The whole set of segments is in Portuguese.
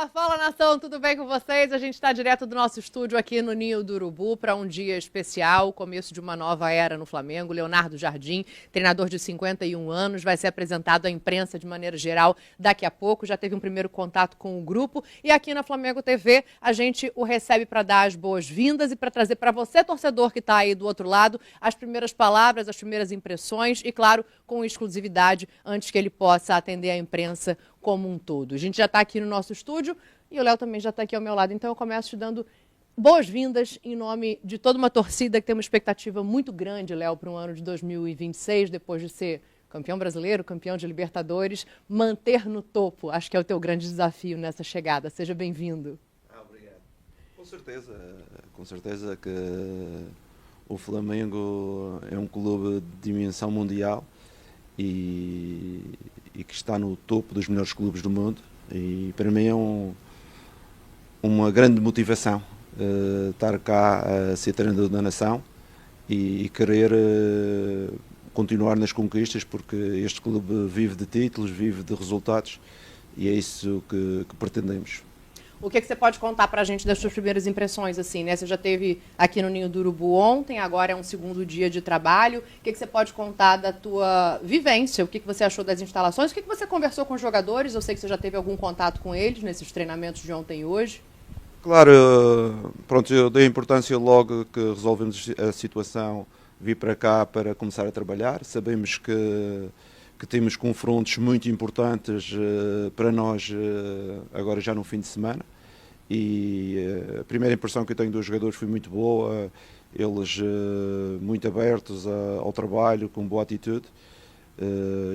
Fala nação, tudo bem com vocês? A gente está direto do nosso estúdio aqui no Ninho do Urubu para um dia especial, começo de uma nova era no Flamengo. Leonardo Jardim, treinador de 51 anos, vai ser apresentado à imprensa de maneira geral daqui a pouco. Já teve um primeiro contato com o grupo e aqui na Flamengo TV a gente o recebe para dar as boas-vindas e para trazer para você, torcedor que está aí do outro lado, as primeiras palavras, as primeiras impressões e, claro, com exclusividade antes que ele possa atender a imprensa como um todo. A gente já está aqui no nosso estúdio e o Léo também já está aqui ao meu lado. Então eu começo te dando boas-vindas em nome de toda uma torcida que tem uma expectativa muito grande, Léo, para um ano de 2026, depois de ser campeão brasileiro, campeão de Libertadores, manter no topo. Acho que é o teu grande desafio nessa chegada. Seja bem-vindo. Obrigado. Com certeza que o Flamengo é um clube de dimensão mundial e que está no topo dos melhores clubes do mundo, e para mim é uma grande motivação estar cá a ser treinador da nação e querer continuar nas conquistas, porque este clube vive de títulos, vive de resultados, e é isso que pretendemos. O que você pode contar para a gente das suas primeiras impressões, assim, né? Você já esteve aqui no Ninho do Urubu ontem, agora é um segundo dia de trabalho. O que você pode contar da tua vivência? O que você achou das instalações? O que você conversou com os jogadores? Eu sei que você já teve algum contato com eles nesses treinamentos de ontem e hoje. Claro, pronto, eu dei importância logo que resolvemos a situação, vir para cá para começar a trabalhar. Sabemos que temos confrontos muito importantes para nós agora já no fim de semana, e a primeira impressão que eu tenho dos jogadores foi muito boa, eles muito abertos ao trabalho, com boa atitude,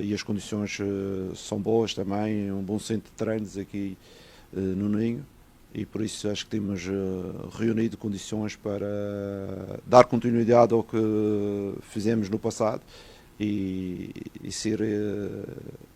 e as condições são boas também, um bom centro de treinos aqui no Ninho, e por isso acho que temos reunido condições para dar continuidade ao que fizemos no passado, e ser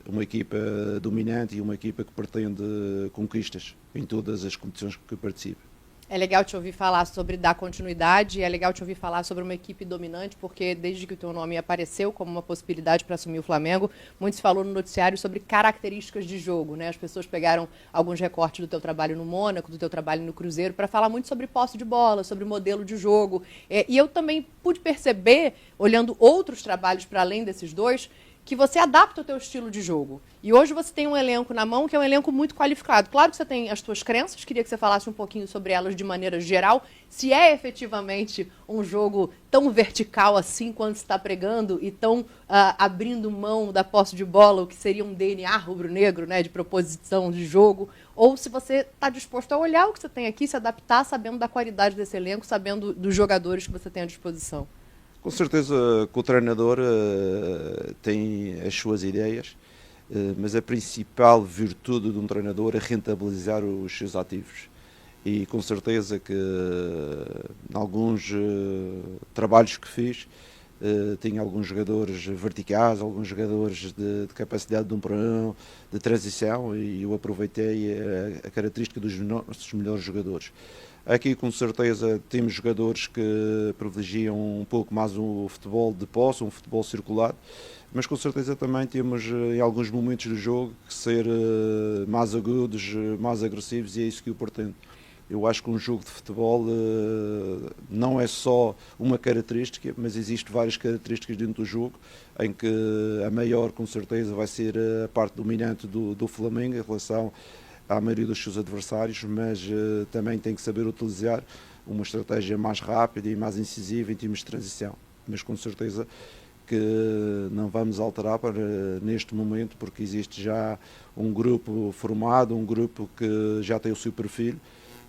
uma equipa dominante e uma equipa que pretende conquistas em todas as competições que participa. É legal te ouvir falar sobre dar continuidade, é legal te ouvir falar sobre uma equipe dominante, porque desde que o teu nome apareceu como uma possibilidade para assumir o Flamengo, muito se falou no noticiário sobre características de jogo, né? As pessoas pegaram alguns recortes do teu trabalho no Mônaco, do teu trabalho no Cruzeiro, para falar muito sobre posse de bola, sobre modelo de jogo. E eu também pude perceber, olhando outros trabalhos para além desses dois, que você adapta o teu estilo de jogo. E hoje você tem um elenco na mão que é um elenco muito qualificado. Claro que você tem as tuas crenças, queria que você falasse um pouquinho sobre elas de maneira geral, se é efetivamente um jogo tão vertical assim quanto você está pregando e tão abrindo mão da posse de bola, o que seria um DNA rubro-negro, né, de proposição de jogo, ou se você está disposto a olhar o que você tem aqui, se adaptar, sabendo da qualidade desse elenco, sabendo dos jogadores que você tem à disposição. Com certeza que o treinador tem as suas ideias, mas a principal virtude de um treinador é rentabilizar os seus ativos. E com certeza que em alguns trabalhos que fiz, tenho alguns jogadores verticais, alguns jogadores de capacidade de 1 para 1, de transição, e eu aproveitei a característica dos nossos melhores jogadores. Aqui, com certeza, temos jogadores que privilegiam um pouco mais o futebol de posse, um futebol circulado, mas com certeza também temos, em alguns momentos do jogo, que ser mais agudos, mais agressivos, e é isso que eu pretendo. Eu acho que um jogo de futebol não é só uma característica, mas existem várias características dentro do jogo, em que a maior, com certeza, vai ser a parte dominante do Flamengo em relação à maioria dos seus adversários, mas também tem que saber utilizar uma estratégia mais rápida e mais incisiva em termos de transição. Mas com certeza que não vamos alterar neste momento, porque existe já um grupo formado, um grupo que já tem o seu perfil,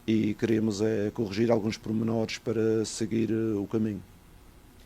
e queremos corrigir alguns pormenores para seguir o caminho.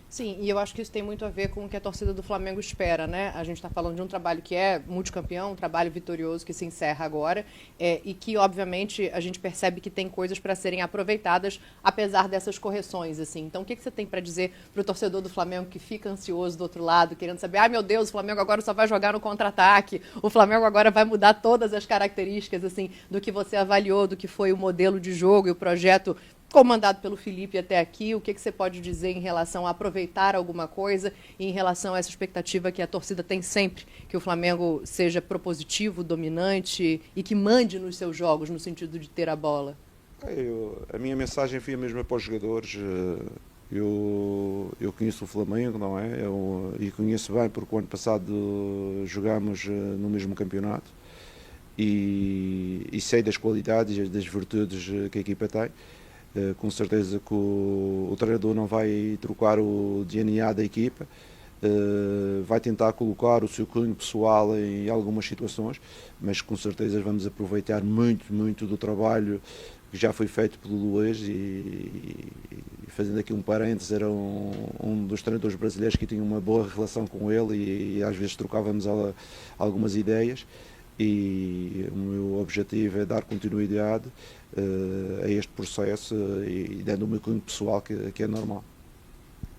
Sim, e eu acho que isso tem muito a ver com o que a torcida do Flamengo espera, né? A gente está falando de um trabalho que é multicampeão, um trabalho vitorioso que se encerra agora, e que, obviamente, a gente percebe que tem coisas para serem aproveitadas, apesar dessas correções, assim. Então, o que você tem para dizer para o torcedor do Flamengo que fica ansioso do outro lado, querendo saber, ai meu Deus, o Flamengo agora só vai jogar no contra-ataque, o Flamengo agora vai mudar todas as características, assim, do que você avaliou, do que foi o modelo de jogo e o projeto comandado pelo Felipe até aqui, o que você pode dizer em relação a aproveitar alguma coisa e em relação a essa expectativa que a torcida tem sempre, que o Flamengo seja propositivo, dominante e que mande nos seus jogos, no sentido de ter a bola? A minha mensagem foi a mesma para os jogadores. Eu conheço o Flamengo, não é? E conheço bem porque o ano passado jogámos no mesmo campeonato e sei das qualidades e das virtudes que a equipa tem. Com certeza que o treinador não vai trocar o DNA da equipa, vai tentar colocar o seu cunho pessoal em algumas situações, mas com certeza vamos aproveitar muito do trabalho que já foi feito pelo Luís e fazendo aqui um parênteses, era um dos treinadores brasileiros que tinha uma boa relação com ele e às vezes trocávamos algumas ideias. E o meu objetivo é dar continuidade a este processo e dando o meu cunho pessoal que é normal.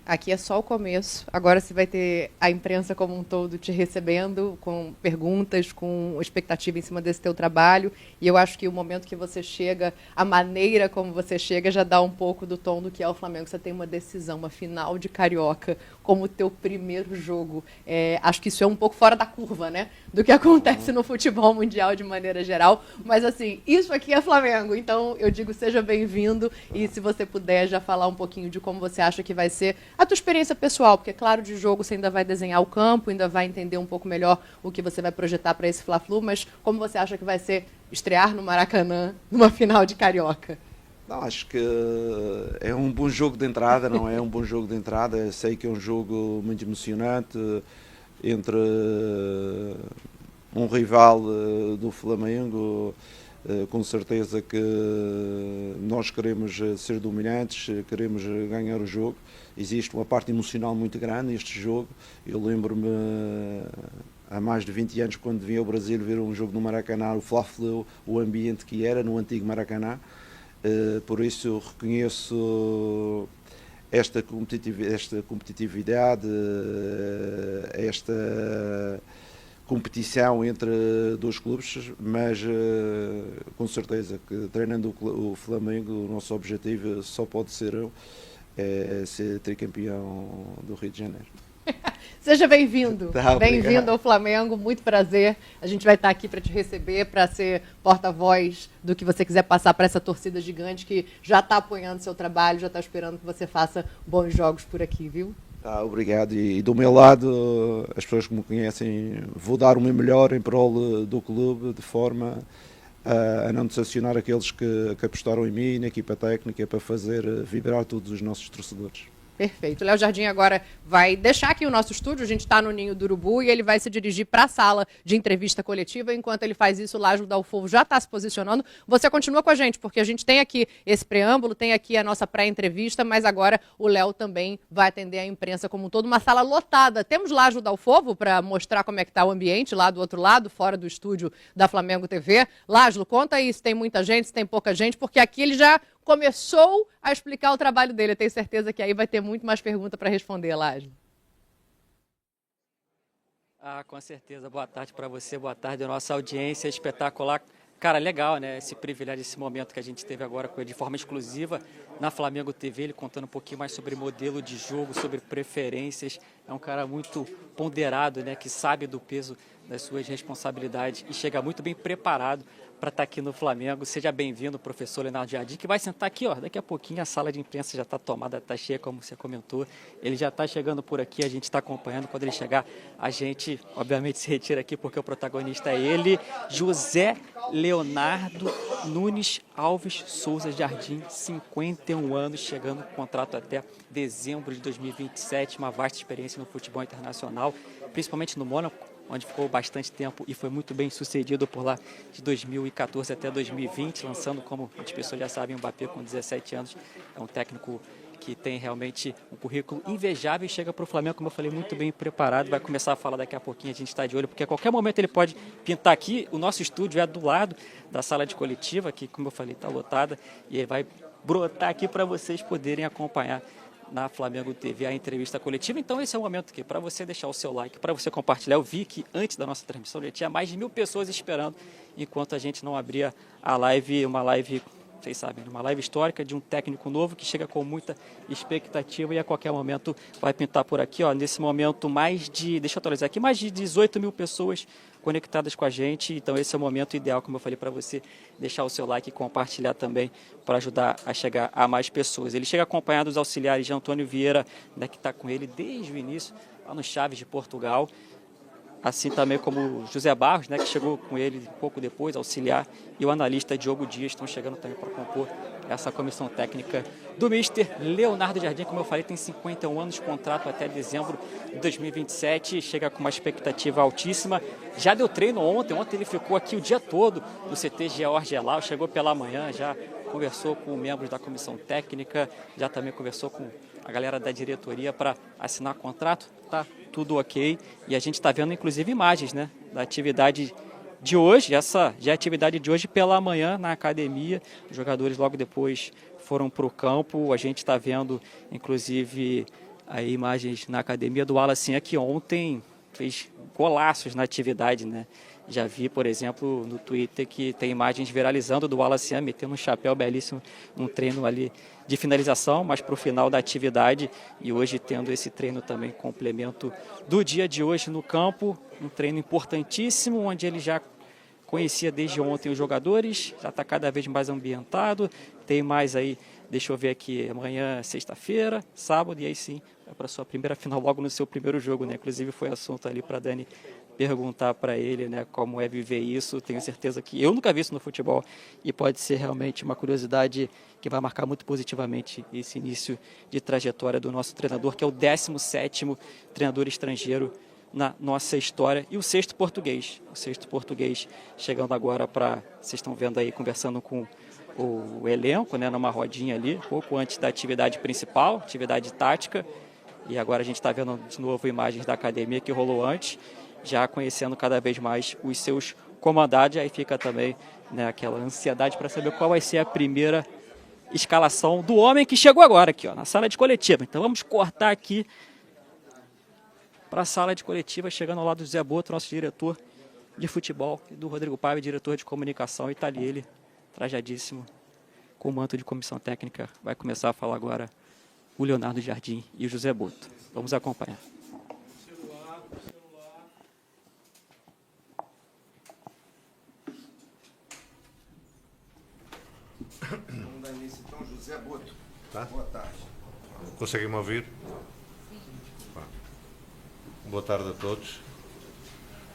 Aqui é só o começo. Agora você vai ter a imprensa como um todo te recebendo, com perguntas, com expectativa em cima desse teu trabalho. E eu acho que o momento que você chega, a maneira como você chega, já dá um pouco do tom do que é o Flamengo. Você tem uma decisão, uma final de Carioca, como o teu primeiro jogo. Acho que isso é um pouco fora da curva, né? Do que acontece no futebol mundial de maneira geral. Mas, assim, isso aqui é Flamengo. Então, eu digo, seja bem-vindo. E se você puder já falar um pouquinho de como você acha que vai ser a tua experiência pessoal, porque, claro, de jogo você ainda vai desenhar o campo, ainda vai entender um pouco melhor o que você vai projetar para esse Fla-Flu, mas como você acha que vai ser estrear no Maracanã numa final de Carioca? Não, acho que é um bom jogo de entrada, não é? Um bom jogo de entrada. Sei que é um jogo muito emocionante entre um rival do Flamengo. Com certeza que nós queremos ser dominantes, queremos ganhar o jogo. Existe uma parte emocional muito grande neste jogo. Eu lembro-me há mais de 20 anos, quando vim ao Brasil ver um jogo no Maracanã, o Fla-Flu, o ambiente que era no antigo Maracanã. Por isso eu reconheço esta competitividade, esta competição entre dois clubes, mas com certeza que treinando o Flamengo, o nosso objetivo só pode ser ser tricampeão do Rio de Janeiro. Seja bem-vindo. Tá, bem-vindo ao Flamengo, muito prazer. A gente vai estar aqui para te receber, para ser porta-voz do que você quiser passar para essa torcida gigante que já está apoiando seu trabalho, já está esperando que você faça bons jogos por aqui, viu? Obrigado. E do meu lado, as pessoas que me conhecem, vou dar o meu melhor em prol do clube, de forma a não decepcionar aqueles que apostaram em mim, na equipa técnica, para fazer vibrar todos os nossos torcedores. Perfeito. O Léo Jardim agora vai deixar aqui o nosso estúdio, a gente está no Ninho do Urubu e ele vai se dirigir para a sala de entrevista coletiva. Enquanto ele faz isso, o Lázaro Dalfo já está se posicionando. Você continua com a gente, porque a gente tem aqui esse preâmbulo, tem aqui a nossa pré-entrevista, mas agora o Léo também vai atender a imprensa como um todo. Uma sala lotada. Temos Lázaro Dalfo para mostrar como é que está o ambiente lá do outro lado, fora do estúdio da Flamengo TV. Lázaro, conta aí se tem muita gente, se tem pouca gente, porque aqui ele já começou a explicar o trabalho dele. Eu tenho certeza que aí vai ter muito mais pergunta para responder, Lázaro. Com certeza. Boa tarde para você, boa tarde à nossa audiência espetacular. Cara, legal, né? Esse privilégio, esse momento que a gente teve agora com ele de forma exclusiva na Flamengo TV, ele contando um pouquinho mais sobre modelo de jogo, sobre preferências. É um cara muito ponderado, né? Que sabe do peso das suas responsabilidades e chega muito bem preparado para estar aqui no Flamengo. Seja bem-vindo, professor Leonardo Jardim, que vai sentar aqui, ó. Daqui a pouquinho a sala de imprensa já está tomada, está cheia, como você comentou. Ele já está chegando por aqui, a gente está acompanhando. Quando ele chegar, a gente, obviamente, se retira aqui, porque o protagonista é ele, José Leonardo Nunes Alves Souza Jardim, 51 anos, chegando com contrato até dezembro de 2027, uma vasta experiência no futebol internacional, principalmente no Mônaco, onde ficou bastante tempo e foi muito bem sucedido por lá de 2014 até 2020, lançando, como as pessoas já sabem, o Mbappé com 17 anos. É um técnico que tem realmente um currículo invejável e chega para o Flamengo, como eu falei, muito bem preparado. Vai começar a falar daqui a pouquinho, a gente está de olho, porque a qualquer momento ele pode pintar aqui. O nosso estúdio é do lado da sala de coletiva, que, como eu falei, está lotada, e ele vai brotar aqui para vocês poderem acompanhar na Flamengo TV a entrevista coletiva. Então esse é o momento aqui para você deixar o seu like, para você compartilhar. Eu vi que antes da nossa transmissão já tinha mais de 1000 pessoas esperando, enquanto a gente não abria a live, uma live vocês sabem, uma live histórica de um técnico novo que chega com muita expectativa e a qualquer momento vai pintar por aqui, ó, nesse momento deixa eu atualizar aqui, mais de 18 mil pessoas conectadas com a gente, então esse é o momento ideal, como eu falei para você, deixar o seu like e compartilhar também para ajudar a chegar a mais pessoas. Ele chega acompanhado dos auxiliares de Antônio Vieira, né, que está com ele desde o início, lá no Chaves de Portugal, assim também como José Barros, né, que chegou com ele um pouco depois, auxiliar, e o analista Diogo Dias estão chegando também para compor essa comissão técnica do Mister Leonardo Jardim. Como eu falei, tem 51 anos de contrato até dezembro de 2027, chega com uma expectativa altíssima. Já deu treino ontem ele ficou aqui o dia todo no CT George Elal, chegou pela manhã, já conversou com membros da comissão técnica, já também conversou com a galera da diretoria para assinar contrato, tá tudo ok. E a gente está vendo inclusive imagens, né, da atividade de hoje, essa já é a atividade de hoje pela manhã na academia. Os jogadores logo depois foram para o campo, a gente está vendo inclusive aí imagens na academia do Wallace, que ontem fez golaços na atividade, né? Já vi, por exemplo, no Twitter que tem imagens viralizando do Wallace metendo um chapéu belíssimo num treino ali de finalização, mas para o final da atividade, e hoje tendo esse treino também complemento do dia de hoje no campo, um treino importantíssimo, onde ele já conhecia desde ontem os jogadores, já está cada vez mais ambientado, tem mais aí, deixa eu ver aqui, amanhã sexta-feira, sábado, e aí sim, é para a sua primeira final logo no seu primeiro jogo, né? Inclusive foi assunto ali para Dani perguntar para ele, né, como é viver isso. Tenho certeza que eu nunca vi isso no futebol e pode ser realmente uma curiosidade que vai marcar muito positivamente esse início de trajetória do nosso treinador, que é o 17º treinador estrangeiro na nossa história, e o sexto português chegando agora para, vocês estão vendo aí, conversando com o elenco, né, numa rodinha ali, pouco antes da atividade principal, atividade tática, e agora a gente está vendo de novo imagens da academia que rolou antes, já conhecendo cada vez mais os seus comandados, aí fica também, né, aquela ansiedade para saber qual vai ser a primeira escalação do homem que chegou agora aqui, ó, na sala de coletiva. Então vamos cortar aqui para a sala de coletiva, chegando ao lado do Zé Boto, nosso diretor de futebol, e do Rodrigo Paiva, diretor de comunicação, e está ali ele, trajadíssimo, com o manto de comissão técnica. Vai começar a falar agora o Leonardo Jardim e o José Boto. Vamos acompanhar. Vamos dar início então, José Boto. Tá? Boa tarde. Conseguem me ouvir? Boa tarde a todos.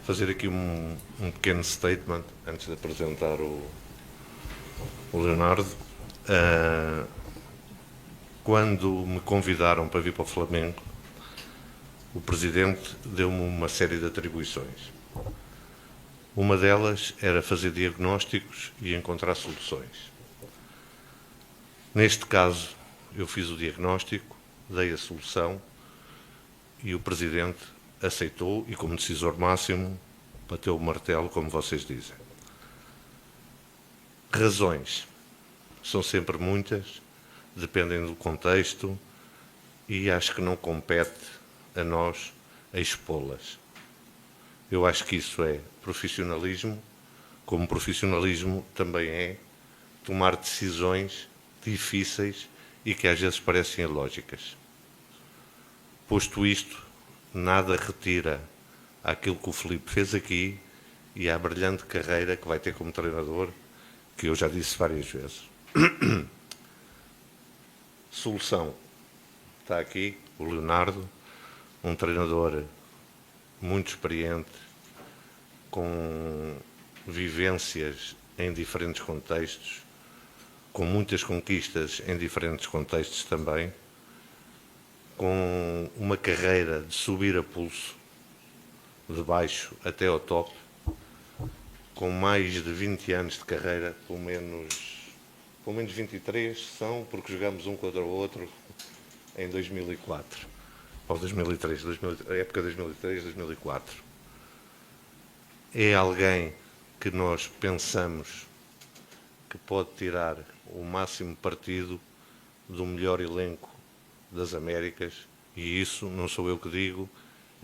Fazer aqui um pequeno statement antes de apresentar o Leonardo. Quando me convidaram para vir para o Flamengo, o Presidente deu-me uma série de atribuições. Uma delas era fazer diagnósticos e encontrar soluções. Neste caso, eu fiz o diagnóstico, dei a solução e o Presidente aceitou e, como decisor máximo, bateu o martelo, como vocês dizem. Razões são sempre muitas, dependem do contexto e acho que não compete a nós a expô-las. Eu acho que isso é profissionalismo, como profissionalismo também é tomar decisões difíceis e que às vezes parecem ilógicas. Posto isto, nada retira aquilo que o Filipe fez aqui e a brilhante carreira que vai ter como treinador, que eu já disse várias vezes. Solução. Está aqui o Leonardo, um treinador muito experiente, com vivências em diferentes contextos, com muitas conquistas em diferentes contextos também, com uma carreira de subir a pulso, de baixo até ao top, com mais de 20 anos de carreira, pelo menos 23 são, porque jogamos um contra o outro em 2004, ou 2003, a época 2003-2004. É alguém que nós pensamos que pode tirar o máximo partido do melhor elenco das Américas, e isso não sou eu que digo,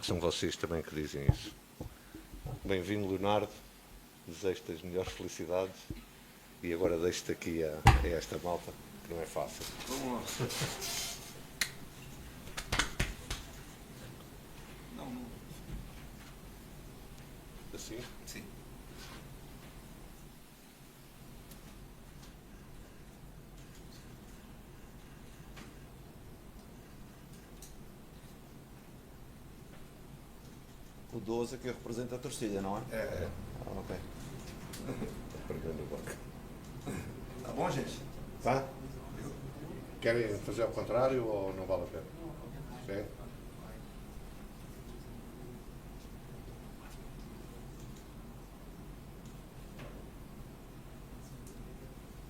são vocês também que dizem isso. Bem-vindo, Leonardo, desejo-te as melhores felicidades E agora deixo-te aqui a esta malta, que não é fácil. Vamos lá. Não. Assim? Sim. O 12 que representa a torcida, não é? É. Ok. Perdendo o banco. Tá bom, gente? Tá? Querem fazer ao contrário ou não vale a pena? É?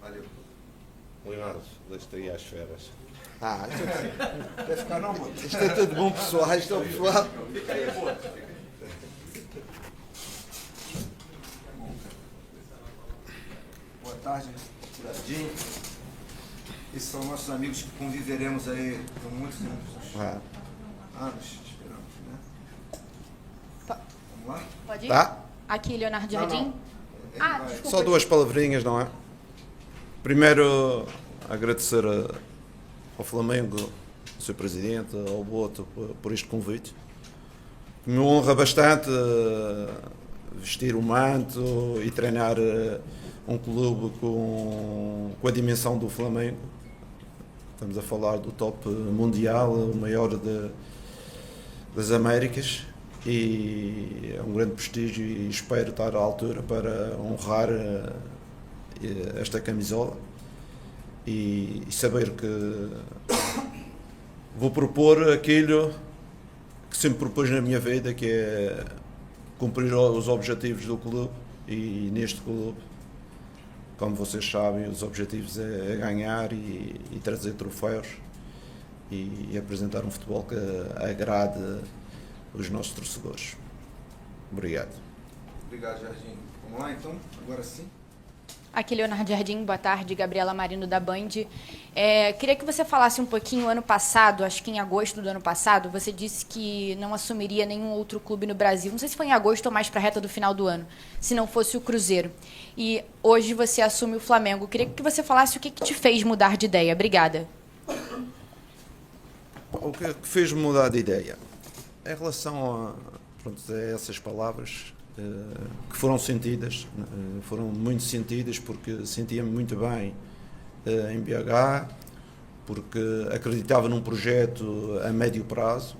Valeu. Leonardo, deixa-te aí às feras. Quer ficar não, mano? Isto é tudo bom, pessoal. Isto é o pessoal. Fica aí, pô. Boa tarde, Jardim. Esses são nossos amigos que conviveremos aí por muitos anos esperando, né? Vamos lá? Pode ir? Tá? Aqui, Leonardo Não, Jardim. não. Ele Ah, vai. desculpa. Só duas palavrinhas, não é? Primeiro, agradecer ao Flamengo, ao seu presidente, ao Boto, por este convite. Me honra bastante vestir o manto e treinar um clube com a dimensão do Flamengo. Estamos a falar do top mundial, o maior das Américas, e é um grande prestígio e espero estar à altura para honrar esta camisola e saber que vou propor aquilo que sempre propus na minha vida, que é cumprir os objetivos do clube, e neste clube, como vocês sabem, os objetivos é ganhar e trazer troféus e apresentar um futebol que agrade os nossos torcedores. Obrigado. Obrigado, Jardim. Vamos lá, então? Agora sim. Aqui, Leonardo Jardim, boa tarde, Gabriela Marino da Band. Queria que você falasse um pouquinho, ano passado, acho que em agosto do ano passado, você disse que não assumiria nenhum outro clube no Brasil. Não sei se foi em agosto ou mais para a reta do final do ano, se não fosse o Cruzeiro. E hoje você assume o Flamengo. Queria que você falasse o que te fez mudar de ideia. Obrigada. O que fez-me mudar de ideia? Em relação a essas palavras que foram sentidas, foram muito sentidas, porque sentia-me muito bem em BH, porque acreditava num projeto a médio prazo,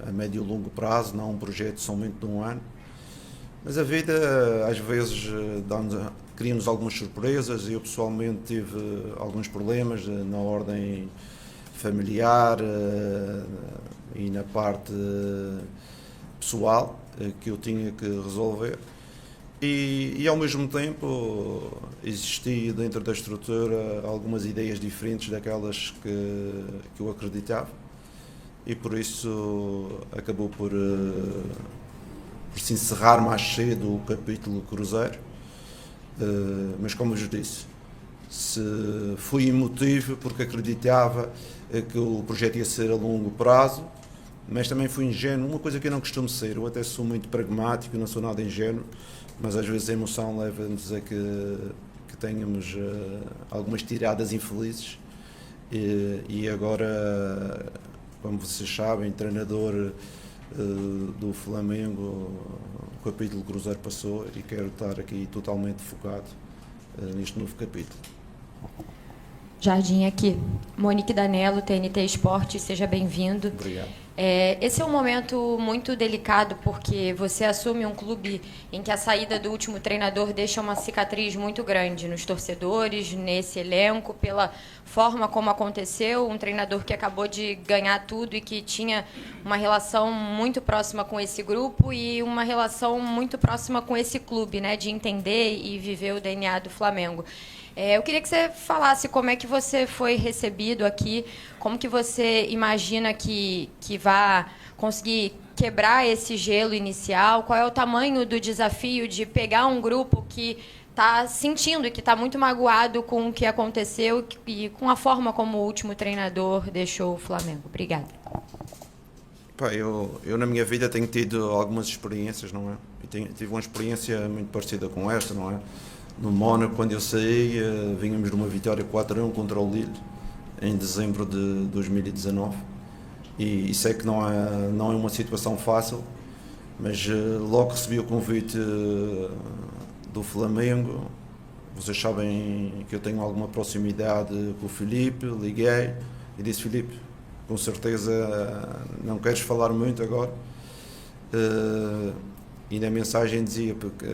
a médio e longo prazo, não um projeto somente de um ano. Mas a vida, às vezes, cria-nos algumas surpresas. Eu, pessoalmente, tive alguns problemas na ordem familiar e na parte pessoal que eu tinha que resolver. E ao mesmo tempo, existia dentro da estrutura algumas ideias diferentes daquelas que eu acreditava. E por isso acabou por se encerrar mais cedo o capítulo Cruzeiro, mas como eu vos disse, fui emotivo porque acreditava que o projeto ia ser a longo prazo, mas também fui ingênuo, uma coisa que eu não costumo ser. Eu até sou muito pragmático, não sou nada ingênuo, mas às vezes a emoção leva-nos a que tenhamos algumas tiradas infelizes, e agora, como vocês sabem, treinador do Flamengo, o capítulo Cruzeiro passou e quero estar aqui totalmente focado neste novo capítulo. Jardim aqui. Monique Danello, TNT Esporte, seja bem-vindo. Obrigado. Esse é um momento muito delicado, porque você assume um clube em que a saída do último treinador deixa uma cicatriz muito grande nos torcedores, nesse elenco, pela forma como aconteceu, um treinador que acabou de ganhar tudo e que tinha uma relação muito próxima com esse grupo e uma relação muito próxima com esse clube, né, de entender e viver o DNA do Flamengo. Eu queria que você falasse como é que você foi recebido aqui, como que você imagina que vai conseguir quebrar esse gelo inicial, qual é o tamanho do desafio de pegar um grupo que está sentindo e que está muito magoado com o que aconteceu e com a forma como o último treinador deixou o Flamengo. Obrigada. Eu na minha vida tenho tido algumas experiências, não é? Tive uma experiência muito parecida com esta, não é? No Mónaco, quando eu saí, vínhamos de uma vitória 4-1 contra o Lille, em dezembro de 2019. E sei que não é uma situação fácil, mas logo recebi o convite do Flamengo. Vocês sabem que eu tenho alguma proximidade com o Filipe, liguei e disse: Filipe, com certeza não queres falar muito agora. E na mensagem dizia porque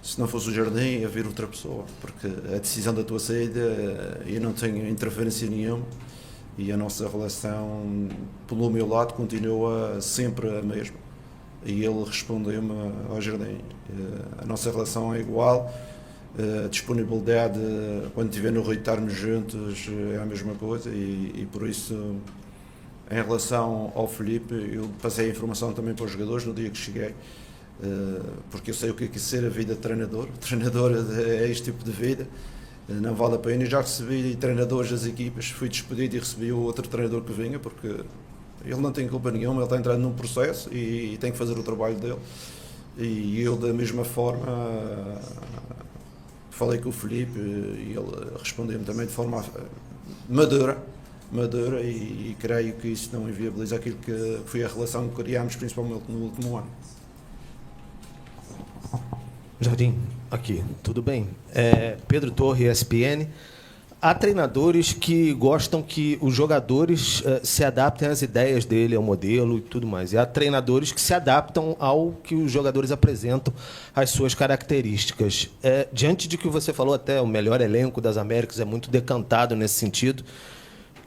se não fosse o Jardim ia vir outra pessoa, porque a decisão da tua saída eu não tenho interferência nenhuma e a nossa relação pelo meu lado continua sempre a mesma. E ele respondeu-me ao Jardim: a nossa relação é igual, a disponibilidade quando estiver no Rio estarmos juntos é a mesma coisa e por isso, em relação ao Filipe, eu passei a informação também para os jogadores no dia que cheguei, porque eu sei o que é ser a vida de treinador. O treinador é este tipo de vida, não vale a pena. Eu já recebi treinadores das equipas, fui despedido e recebi o outro treinador que vinha, porque ele não tem culpa nenhuma, ele está entrando num processo e tem que fazer o trabalho dele. E eu, da mesma forma, falei com o Filipe e ele respondeu-me também de forma madura e creio que isso não inviabiliza aquilo que foi a relação que criámos, principalmente no último ano. Jardim, aqui, tudo bem? Pedro Torre, ESPN. Há treinadores que gostam que os jogadores se adaptem às ideias dele, ao modelo e tudo mais. E há treinadores que se adaptam ao que os jogadores apresentam, às suas características. Diante de que você falou, até o melhor elenco das Américas é muito decantado nesse sentido.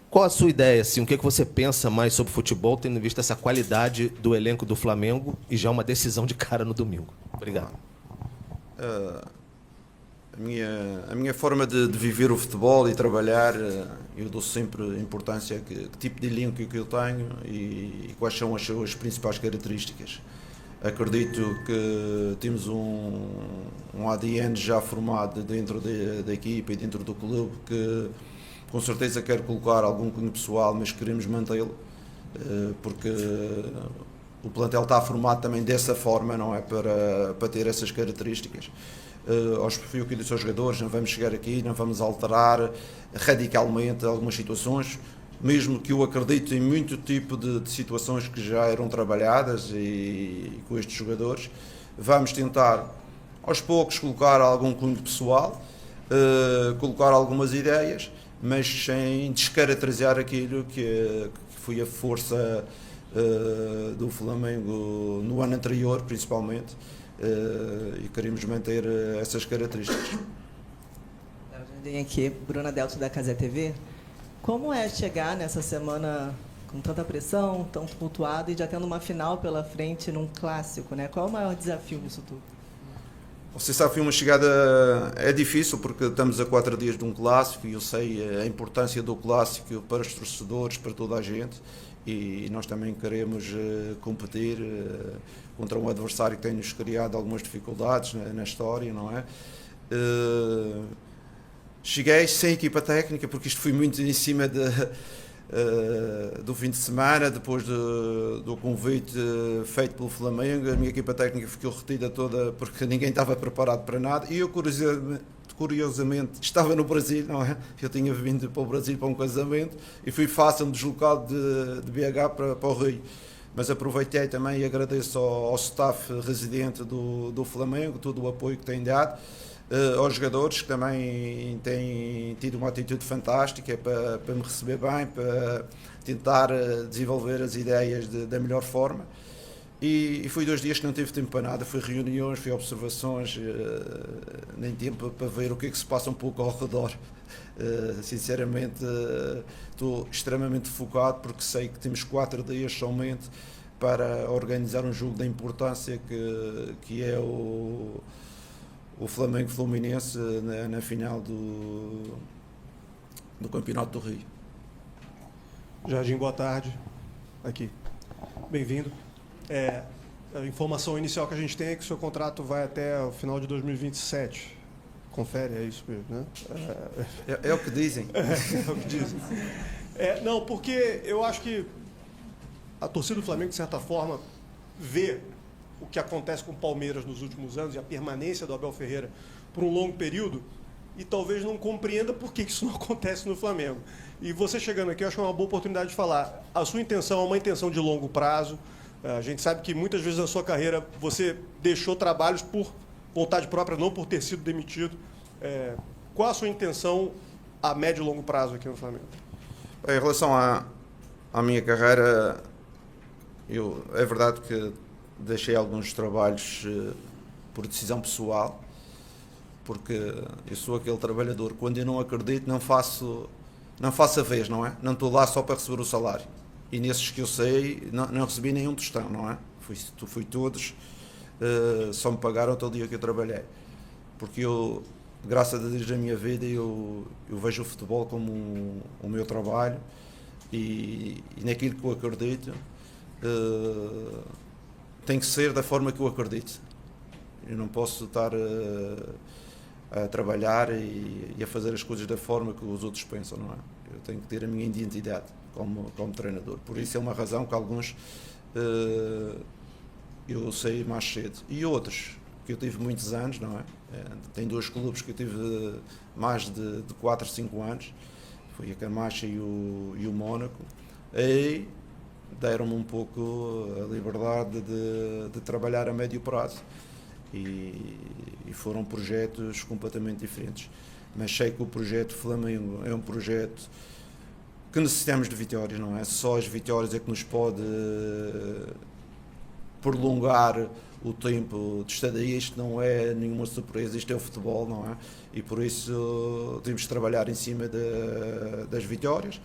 Qual a sua ideia? Assim, o que você pensa mais sobre futebol, tendo visto essa qualidade do elenco do Flamengo e já uma decisão de cara no domingo? Obrigado. A minha forma de viver o futebol e trabalhar, eu dou sempre importância a que tipo de elenco que eu tenho e quais são as suas principais características. Acredito que temos um ADN já formado dentro da equipa e dentro do clube que com certeza quer colocar algum cunho pessoal, mas queremos mantê-lo, porque o plantel está formado também dessa forma, não é? Para ter essas características. Foi o que eu disse aos jogadores: não vamos chegar aqui, não vamos alterar radicalmente algumas situações, mesmo que eu acredito em muito tipo de situações que já eram trabalhadas e com estes jogadores. Vamos tentar, aos poucos, colocar algum cunho pessoal, colocar algumas ideias, mas sem descaracterizar aquilo que foi a força do Flamengo no ano anterior, principalmente, e queremos manter essas características. Vem aqui, Bruna Delto da Casé TV. Como é chegar nessa semana com tanta pressão, tão tumultuado e já tendo uma final pela frente num clássico, né? Qual é o maior desafio nisso tudo? Você sabe que uma chegada é difícil porque estamos a 4 dias de um clássico e eu sei a importância do clássico para os torcedores, para toda a gente, e nós também queremos competir contra um adversário que tem-nos criado algumas dificuldades na história, não é? Cheguei sem equipa técnica porque isto foi muito em cima do fim de semana, depois do convite feito pelo Flamengo. A minha equipa técnica ficou retida toda porque ninguém estava preparado para nada e eu curiosamente estava no Brasil, não é? Eu tinha vindo para o Brasil para um casamento e fui fácil deslocado de BH para o Rio, mas aproveitei também e agradeço ao staff residente do Flamengo todo o apoio que tem dado, aos jogadores que também têm tido uma atitude fantástica para me receber bem, para tentar desenvolver as ideias da melhor forma. E foi 2 dias que não tive tempo para nada, foi reuniões, foi observações, nem tempo para ver o que é que se passa um pouco ao redor. Sinceramente, estou extremamente focado porque sei que temos 4 dias somente para organizar um jogo da importância que é o Flamengo Fluminense na final do Campeonato do Rio. Jardim, boa tarde. Aqui. Bem-vindo. A informação inicial que a gente tem é que o seu contrato vai até o final de 2027. Confere, é isso mesmo, né? É o que dizem. É o que dizem. Não, porque eu acho que a torcida do Flamengo, de certa forma, vê o que acontece com o Palmeiras nos últimos anos e a permanência do Abel Ferreira por um longo período e talvez não compreenda por que isso não acontece no Flamengo. E você chegando aqui, eu acho que é uma boa oportunidade de falar. A sua intenção é uma intenção de longo prazo. A gente sabe que muitas vezes na sua carreira você deixou trabalhos por vontade própria, não por ter sido demitido. Qual a sua intenção a médio e longo prazo aqui no Flamengo? Em relação à minha carreira, é verdade que deixei alguns trabalhos por decisão pessoal, porque eu sou aquele trabalhador, quando eu não acredito, não faço a vez, não é? Não estou lá só para receber o salário. E nesses que eu sei, não recebi nenhum tostão, não é? Fui todos, só me pagaram todo dia que eu trabalhei. Porque eu, graças a Deus, na minha vida, eu vejo o futebol como o meu trabalho e naquilo que eu acredito, tem que ser da forma que eu acredito. Eu não posso estar a trabalhar e a fazer as coisas da forma que os outros pensam, não é? Eu tenho que ter a minha identidade como treinador. Por isso é uma razão que alguns eu sei mais cedo. E outros, que eu tive muitos anos, não é? Tem 2 clubes que eu tive mais de 4, 5 anos. Foi a Camacha e o Mónaco. E deram-me um pouco a liberdade de trabalhar a médio prazo. E foram projetos completamente diferentes. Mas sei que o projeto Flamengo é um projeto que necessitamos de vitórias, não é? Só as vitórias é que nos pode prolongar o tempo de estadia. Isto não é nenhuma surpresa, isto é o futebol, não é? E por isso temos de trabalhar em cima das vitórias,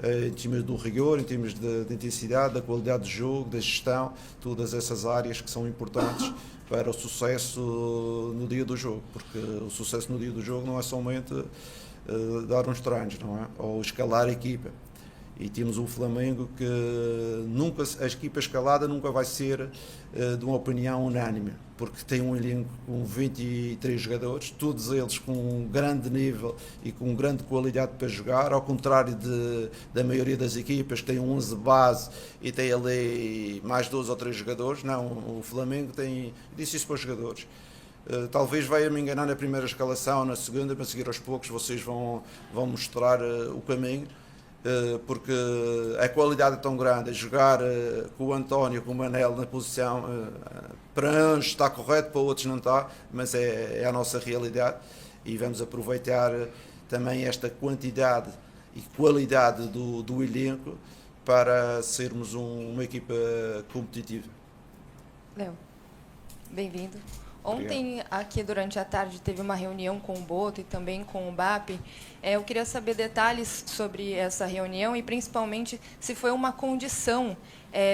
em cima do rigor, em termos de intensidade, da qualidade de jogo, da gestão, todas essas áreas que são importantes para o sucesso no dia do jogo, porque o sucesso no dia do jogo não é somente dar uns treinos, não é? Ou escalar a equipa. E temos um Flamengo que a equipa escalada nunca vai ser de uma opinião unânime, porque tem um elenco com 23 jogadores, todos eles com um grande nível e com grande qualidade para jogar, ao contrário da maioria das equipas que tem 11 base e tem ali mais 2 ou 3 jogadores. Não, o Flamengo tem, disse isso para os jogadores. Talvez vai me enganar na primeira escalação, na segunda, para seguir aos poucos vocês vão mostrar o caminho, porque a qualidade é tão grande. A jogar com o António, com o Manel na posição, para uns está correto, para outros não está, mas é a nossa realidade e vamos aproveitar também esta quantidade e qualidade do elenco para sermos uma equipa competitiva. Léo, bem-vindo. Ontem, aqui durante a tarde, teve uma reunião com o Boto e também com o BAP. Eu queria saber detalhes sobre essa reunião e, principalmente, se foi uma condição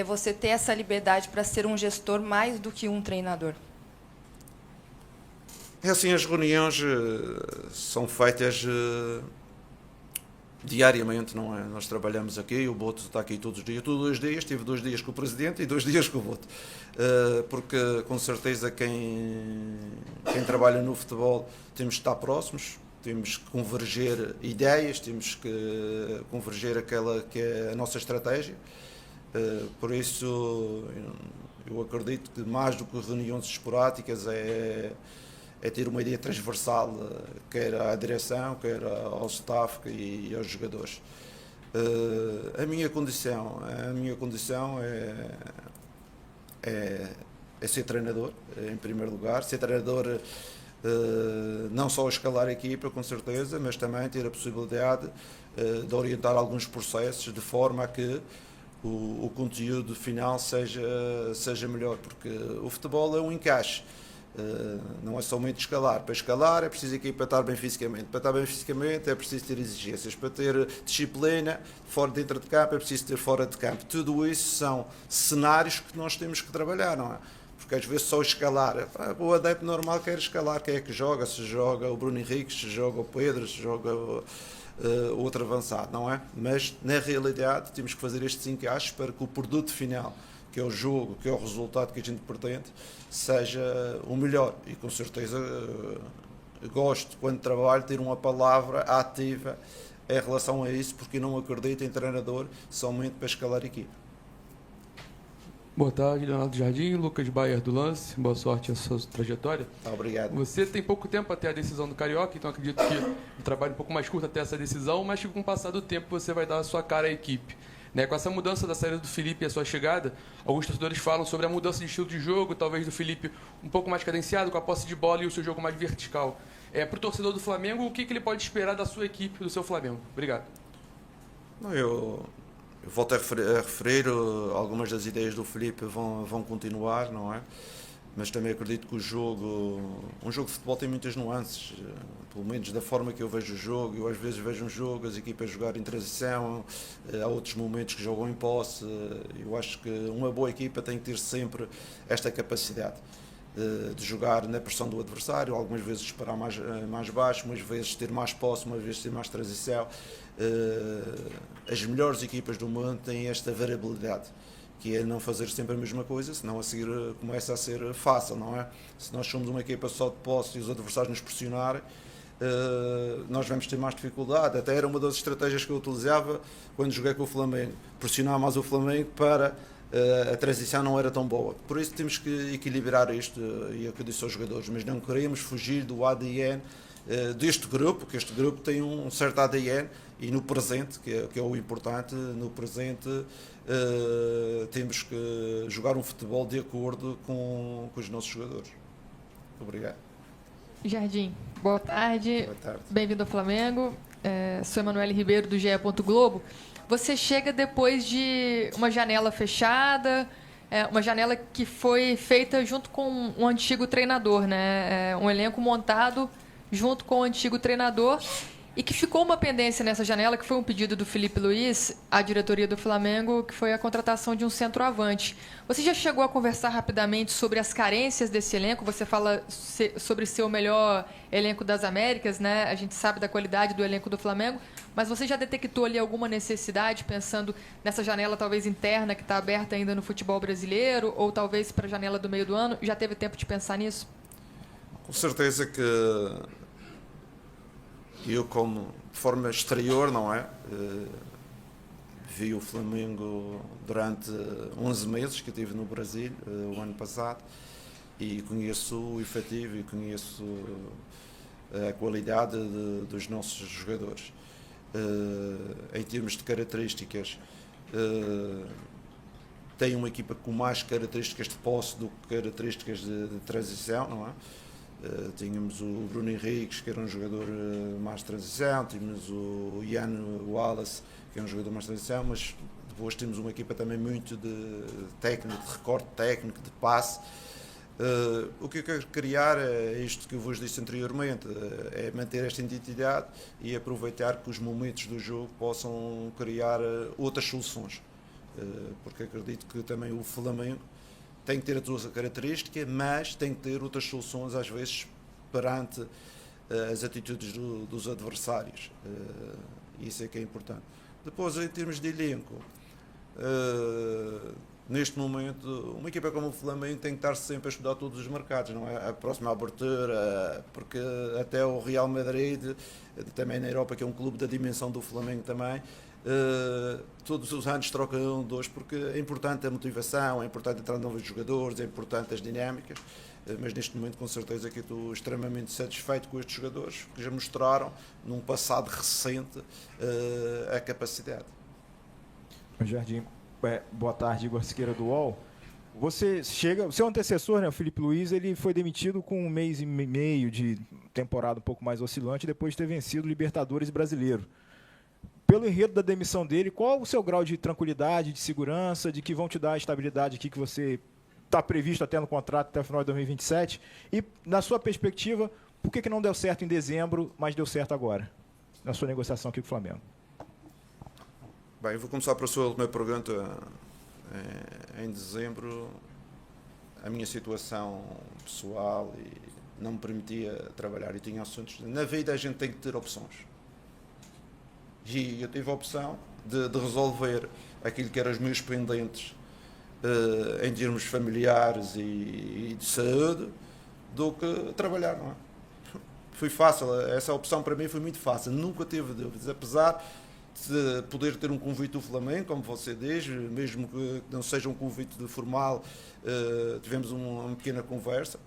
você ter essa liberdade para ser um gestor mais do que um treinador. É assim, as reuniões são feitas diariamente, não é? Nós trabalhamos aqui, o Boto está aqui todos os dias, tive 2 dias com o Presidente e 2 dias com o Boto, porque com certeza quem trabalha no futebol temos que estar próximos, temos que converger ideias, temos que converger aquela que é a nossa estratégia, por isso eu acredito que mais do que reuniões esporádicas é ter uma ideia transversal, quer à direção, quer ao staff e aos jogadores. A minha condição é ser treinador, em primeiro lugar. Ser treinador não só a escalar a equipa, com certeza, mas também ter a possibilidade de orientar alguns processos de forma a que o conteúdo final seja melhor, porque o futebol é um encaixe. Não é somente escalar. Para escalar é preciso a equipa estar bem fisicamente. Para estar bem fisicamente é preciso ter exigências. Para ter disciplina dentro de campo é preciso ter fora de campo. Tudo isso são cenários que nós temos que trabalhar, não é? Porque às vezes só escalar, o adepto normal quer escalar, quem é que joga? Se joga o Bruno Henrique, se joga o Pedro, se joga outro avançado, não é? Mas na realidade temos que fazer estes encaixes para que o produto final, que é o jogo, que é o resultado que a gente pretende, seja o melhor. E com certeza gosto, quando trabalho, ter uma palavra ativa em relação a isso, porque não acredito em treinador somente para escalar a equipe. Boa tarde, Leonardo Jardim, Lucas Bayer do Lance. Boa sorte na sua trajetória. Obrigado. Você tem pouco tempo até a decisão do Carioca, então acredito que o trabalho é um pouco mais curto até essa decisão, mas que com o passar do tempo você vai dar a sua cara à equipe. Né? Com essa mudança da saída do Felipe e a sua chegada, alguns torcedores falam sobre a mudança de estilo de jogo, talvez do Felipe um pouco mais cadenciado, com a posse de bola e o seu jogo mais vertical. Para o torcedor do Flamengo, o que ele pode esperar da sua equipe, do seu Flamengo? Obrigado. Eu volto a referir, algumas das ideias do Felipe vão continuar, não é? Mas também acredito que um jogo de futebol tem muitas nuances, pelo menos da forma que eu vejo o jogo. Eu às vezes vejo um jogo, as equipas jogar em transição, há outros momentos que jogam em posse. Eu acho que uma boa equipa tem que ter sempre esta capacidade de jogar na pressão do adversário, algumas vezes disparar mais baixo, umas vezes ter mais posse, umas vezes ter mais transição. As melhores equipas do mundo têm esta variabilidade, que é não fazer sempre a mesma coisa, senão a seguir começa a ser fácil, não é? Se nós somos uma equipa só de posse e os adversários nos pressionarem, nós vamos ter mais dificuldade. Até era uma das estratégias que eu utilizava quando joguei com o Flamengo, pressionar mais o Flamengo para a transição não era tão boa. Por isso temos que equilibrar isto, e é o que eu disse aos jogadores, mas não queremos fugir do ADN deste grupo, que este grupo tem um certo ADN, e no presente, que é o importante, no presente temos que jogar um futebol de acordo com os nossos jogadores. Obrigado. Jardim, boa tarde. Boa tarde. Bem-vindo ao Flamengo. Sou Emanuele Ribeiro, do GE. Globo. Você chega depois de uma janela fechada, uma janela que foi feita junto com um antigo treinador, né? Um elenco montado junto com o antigo treinador, e que ficou uma pendência nessa janela, que foi um pedido do Felipe Luiz à diretoria do Flamengo, que foi a contratação de um centroavante. Você já chegou a conversar rapidamente sobre as carências desse elenco? Você fala sobre ser o melhor elenco das Américas, né? A gente sabe da qualidade do elenco do Flamengo, mas você já detectou ali alguma necessidade, pensando nessa janela talvez interna que está aberta ainda no futebol brasileiro, ou talvez para a janela do meio do ano? Já teve tempo de pensar nisso? Com certeza que eu, como de forma exterior, não é? Vi o Flamengo durante 11 meses que eu estive no Brasil, o ano passado, e conheço o efetivo e conheço a qualidade dos nossos jogadores. Em termos de características, tem uma equipa com mais características de posse do que características de transição, não é? Tínhamos o Bruno Henriques, que era um jogador mais de transição, tínhamos o Ian Wallace, que é um jogador mais de transição, mas depois temos uma equipa também muito de técnico, de recorte técnico, de passe. O que eu quero criar é isto que eu vos disse anteriormente, é manter esta identidade e aproveitar que os momentos do jogo possam criar outras soluções, porque acredito que também o Flamengo tem que ter a sua característica, mas tem que ter outras soluções, às vezes, perante as atitudes dos adversários. Isso é que é importante. Depois, em termos de elenco, neste momento, uma equipa como o Flamengo tem que estar sempre a estudar todos os mercados, não é? A próxima abertura, porque até o Real Madrid, também na Europa, que é um clube da dimensão do Flamengo também, todos os anos trocam dois, porque é importante a motivação, é importante entrar novos jogadores, é importante as dinâmicas, mas neste momento com certeza que estou extremamente satisfeito com estes jogadores, que já mostraram num passado recente a capacidade. Jardim, boa tarde, Igor Siqueira do UOL. Você chega, o seu antecessor, né, o Felipe Luiz, ele foi demitido com 1 mês e meio de temporada um pouco mais oscilante, depois de ter vencido o Libertadores brasileiro. Pelo enredo da demissão dele, qual o seu grau de tranquilidade, de segurança, de que vão te dar a estabilidade aqui que você está previsto até no contrato até o final de 2027? E, na sua perspectiva, por que não deu certo em dezembro, mas deu certo agora, na sua negociação aqui com o Flamengo? Bem, eu vou começar pela sua última pergunta. Em dezembro, a minha situação pessoal não me permitia trabalhar e tinha assuntos. Na vida a gente tem que ter opções. E eu tive a opção de resolver aquilo que eram os meus pendentes em termos familiares e de saúde, do que trabalhar, não é? Foi fácil, essa opção para mim foi muito fácil, nunca tive dúvidas, apesar de poder ter um convite do Flamengo, como você diz, mesmo que não seja um convite formal, tivemos uma pequena conversa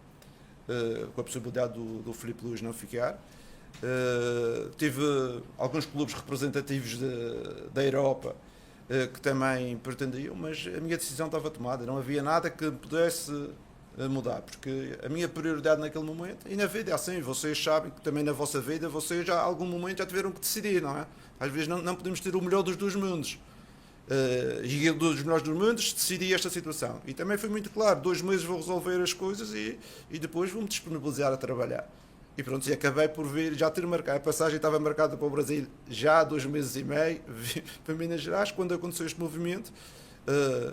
com a possibilidade do Filipe Luís não ficar. Tive alguns clubes representativos da Europa que também pretendiam, mas a minha decisão estava tomada, não havia nada que pudesse mudar, porque a minha prioridade naquele momento, e na vida é assim, vocês sabem que também na vossa vida, vocês já algum momento já tiveram que decidir, não é? Às vezes não podemos ter o melhor dos dois mundos. E dos melhores dos mundos decidi esta situação. E também foi muito claro, 2 meses vou resolver as coisas e depois vou-me disponibilizar a trabalhar. E pronto, e acabei por vir, já ter marcado, a passagem estava marcada para o Brasil já há 2 meses e meio, para Minas Gerais, quando aconteceu este movimento.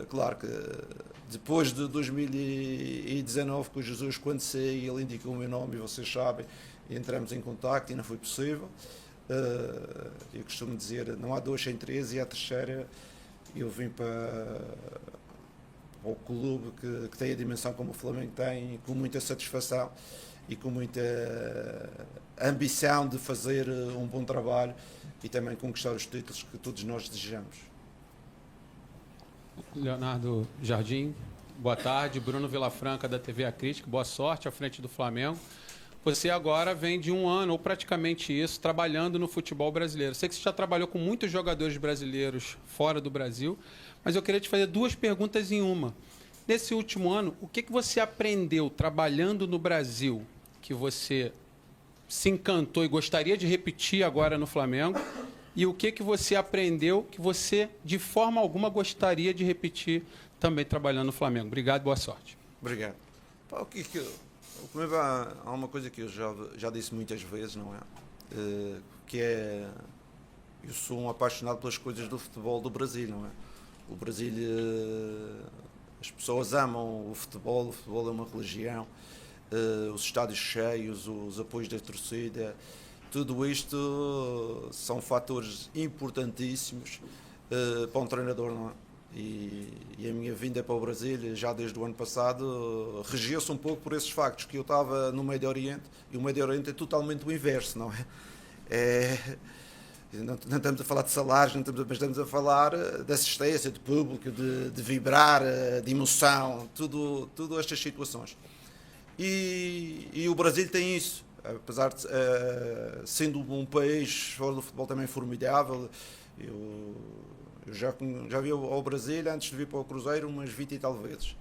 Claro que depois de 2019, com o Jesus, quando saí, ele indicou o meu nome, e vocês sabem, entramos em contacto e não foi possível. Eu costumo dizer, não há 2 sem 3, e a terceira eu vim para o clube que tem a dimensão como o Flamengo tem, com muita satisfação e com muita ambição de fazer um bom trabalho e também conquistar os títulos que todos nós desejamos. Leonardo Jardim, boa tarde. Bruno Vilafranca, da TV A Crítica, boa sorte à frente do Flamengo. Você agora vem de 1 ano, ou praticamente isso, trabalhando no futebol brasileiro. Sei que você já trabalhou com muitos jogadores brasileiros fora do Brasil, mas eu queria te fazer 2 perguntas em uma. Nesse último ano, o que você aprendeu trabalhando no Brasil que você se encantou e gostaria de repetir agora no Flamengo? E o que você aprendeu que você, de forma alguma, gostaria de repetir também trabalhando no Flamengo? Obrigado, boa sorte. Obrigado. Há uma coisa que eu já disse muitas vezes, não é? Que é, eu sou um apaixonado pelas coisas do futebol do Brasil, não é? O Brasil, as pessoas amam o futebol é uma religião, os estádios cheios, os apoios da torcida, tudo isto são fatores importantíssimos para um treinador, não é? E a minha vinda para o Brasil, já desde o ano passado, regia-se um pouco por esses factos, que eu estava no Médio Oriente, e o Médio Oriente é totalmente o inverso, não é? Não estamos a falar de salários, mas estamos a falar de assistência, de público, de vibrar, de emoção, tudo estas situações. E o Brasil tem isso, apesar de sendo um país fora do futebol também formidável. Eu já vi ao Brasil, antes de vir para o Cruzeiro, umas 20 e tal vezes.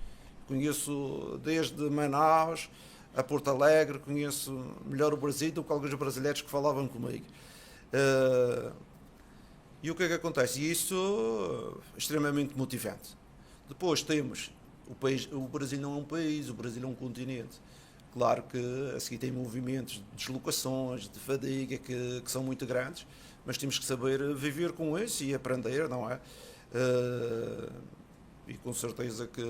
Conheço desde Manaus a Porto Alegre, conheço melhor o Brasil do que alguns brasileiros que falavam comigo. E o que é que acontece? E isso é extremamente motivante. Depois temos o Brasil não é um país, o Brasil é um continente. Claro que a seguir tem movimentos de deslocações, de fadiga que são muito grandes, mas temos que saber viver com isso e aprender, não é? E com certeza que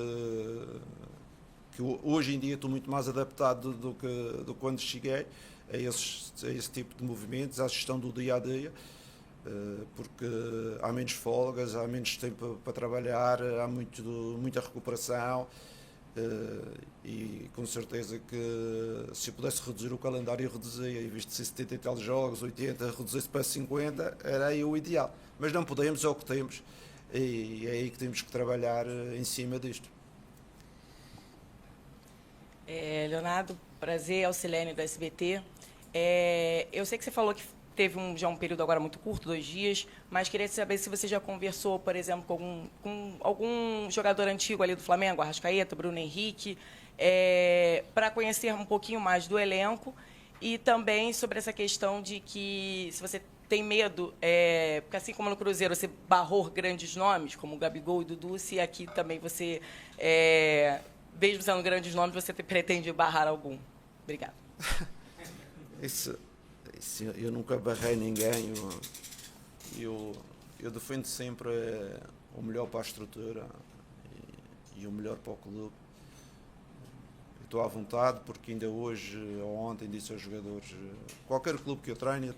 hoje em dia estou muito mais adaptado do que quando cheguei a esse tipo de movimentos, à gestão do dia a dia, porque há menos folgas, há menos tempo para trabalhar, há muita recuperação. E com certeza que se eu pudesse reduzir o calendário, eu reduzia, em vez de ser 70 e tal jogos, 80, reduzisse para 50, era aí o ideal. Mas não podemos, é o que temos, e é aí que temos que trabalhar em cima disto. Leonardo, prazer, Alcilene do SBT. Eu sei que você falou que teve já um período agora muito curto, 2 dias, mas queria saber se você já conversou, por exemplo, com algum jogador antigo ali do Flamengo, Arrascaeta, Bruno Henrique, para conhecer um pouquinho mais do elenco, e também sobre essa questão de que, se você tem medo, porque assim como no Cruzeiro você barrou grandes nomes, como o Gabigol e o Dudu, se aqui também você, mesmo sendo grandes nomes, você pretende barrar algum. Obrigada. Eu nunca barrei ninguém, eu defendo sempre o melhor para a estrutura e o melhor para o clube. Estou à vontade, porque ainda hoje ou ontem disse aos jogadores, qualquer clube que eu treino, eu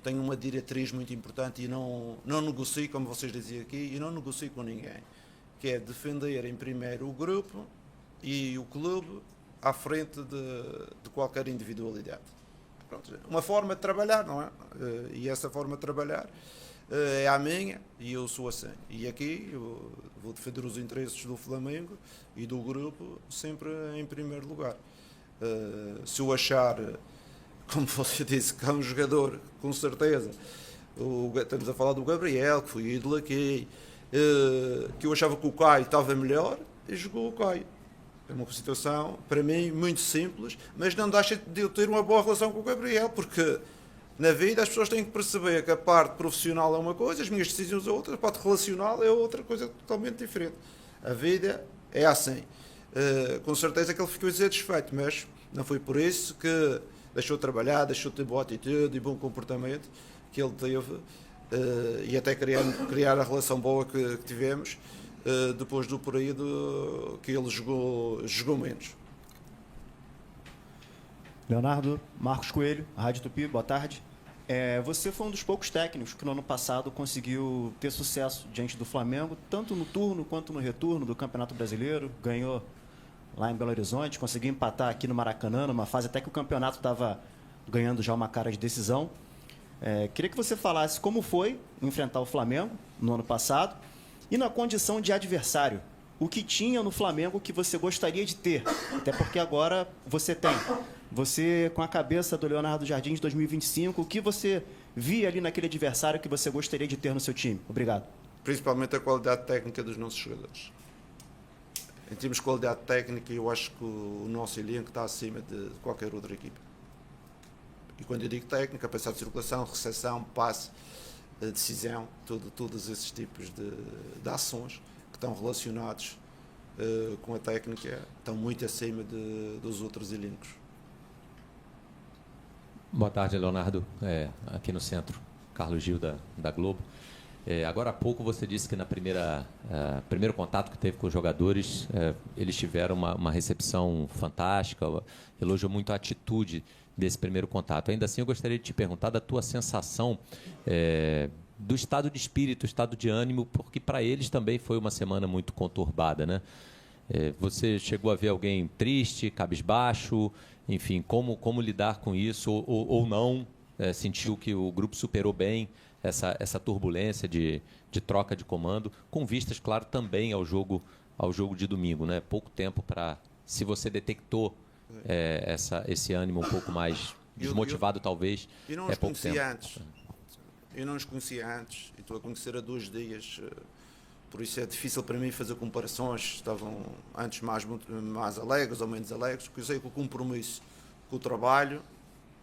tenho uma diretriz muito importante e não negocio, como vocês diziam aqui, e não negocio com ninguém, que é defender em primeiro o grupo e o clube à frente de qualquer individualidade. Pronto, uma forma de trabalhar, não é? E essa forma de trabalhar é a minha e eu sou assim. E aqui eu vou defender os interesses do Flamengo e do grupo sempre em primeiro lugar. Se eu achar, como você disse, que é um jogador, com certeza, estamos a falar do Gabriel, que foi ídolo aqui, que eu achava que o Caio estava melhor, e jogou o Caio. É uma situação, para mim, muito simples, mas não deixa de eu ter uma boa relação com o Gabriel, porque na vida as pessoas têm que perceber que a parte profissional é uma coisa, as minhas decisões é outra, a parte relacional é outra coisa totalmente diferente. A vida é assim. Com certeza que ele ficou insatisfeito, mas não foi por isso que deixou de trabalhar, deixou de ter boa atitude e bom comportamento que ele teve, e até criar a relação boa que tivemos, depois do período que ele jogou menos. Leonardo, Marcos Coelho, Rádio Tupi, boa tarde. Você foi um dos poucos técnicos que no ano passado conseguiu ter sucesso diante do Flamengo, tanto no turno quanto no retorno do Campeonato Brasileiro. Ganhou lá em Belo Horizonte, conseguiu empatar aqui no Maracanã, numa fase até que o campeonato estava ganhando já uma cara de decisão. Queria que você falasse como foi enfrentar o Flamengo no ano passado e na condição de adversário. O que tinha no Flamengo que você gostaria de ter? Até porque agora você tem. Você, com a cabeça do Leonardo Jardim de 2025, o que você via ali naquele adversário que você gostaria de ter no seu time? Obrigado. Principalmente a qualidade técnica dos nossos jogadores. Em termos de qualidade técnica, eu acho que o nosso elenco está acima de qualquer outra equipa. E quando eu digo técnica, pensar de circulação, recepção, passe, decisão, todos esses tipos de ações que estão relacionados com a técnica estão muito acima dos outros elencos. Boa tarde, Leonardo. Aqui no centro, Carlos Gil, da Globo. Agora há pouco você disse que na primeiro contato que teve com os jogadores, eles tiveram uma recepção fantástica, elogiou muito a atitude desse primeiro contato. Ainda assim, eu gostaria de te perguntar da tua sensação do estado de espírito, estado de ânimo, porque para eles também foi uma semana muito conturbada, né? Você chegou a ver alguém triste, cabisbaixo, enfim, como lidar com isso ou não? Sentiu que o grupo superou bem essa turbulência de troca de comando, com vistas, claro, também ao jogo de domingo, né? Pouco tempo para, se você detectou esse ânimo um pouco mais desmotivado, talvez, pouco tempo. Eu não os conhecia antes, e estou a conhecer há 2 dias, por isso é difícil para mim fazer comparações. Estavam antes mais alegres ou menos alegres, porque eu sei que o compromisso com o trabalho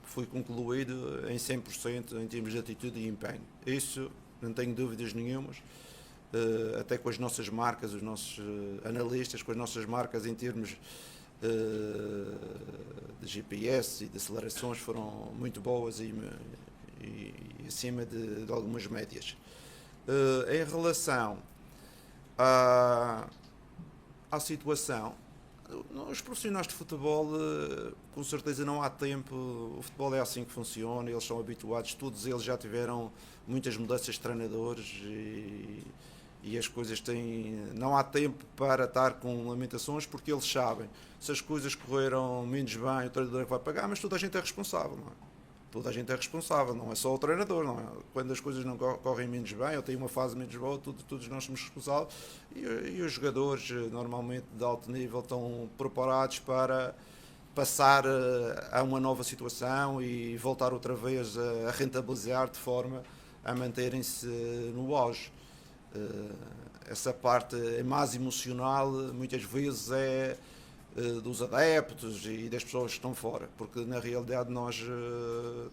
foi concluído em 100% em termos de atitude e empenho. Isso não tenho dúvidas nenhumas, até com as nossas marcas, os nossos analistas, com as nossas marcas em termos de GPS e de acelerações foram muito boas e acima de algumas médias. Em relação à situação, os profissionais de futebol, com certeza não há tempo, o futebol é assim que funciona, eles são habituados, todos eles já tiveram muitas mudanças de treinadores e as coisas não há tempo para estar com lamentações, porque eles sabem, se as coisas correram menos bem, o treinador é que vai pagar, mas toda a gente é responsável, não é? Toda a gente é responsável, não é só o treinador, não é? Quando as coisas não correm menos bem, ou tem uma fase menos boa, todos nós somos responsáveis, e os jogadores, normalmente de alto nível, estão preparados para passar a uma nova situação e voltar outra vez a rentabilizar de forma a manterem-se no auge. Essa parte é mais emocional, muitas vezes é dos adeptos e das pessoas que estão fora, porque na realidade nós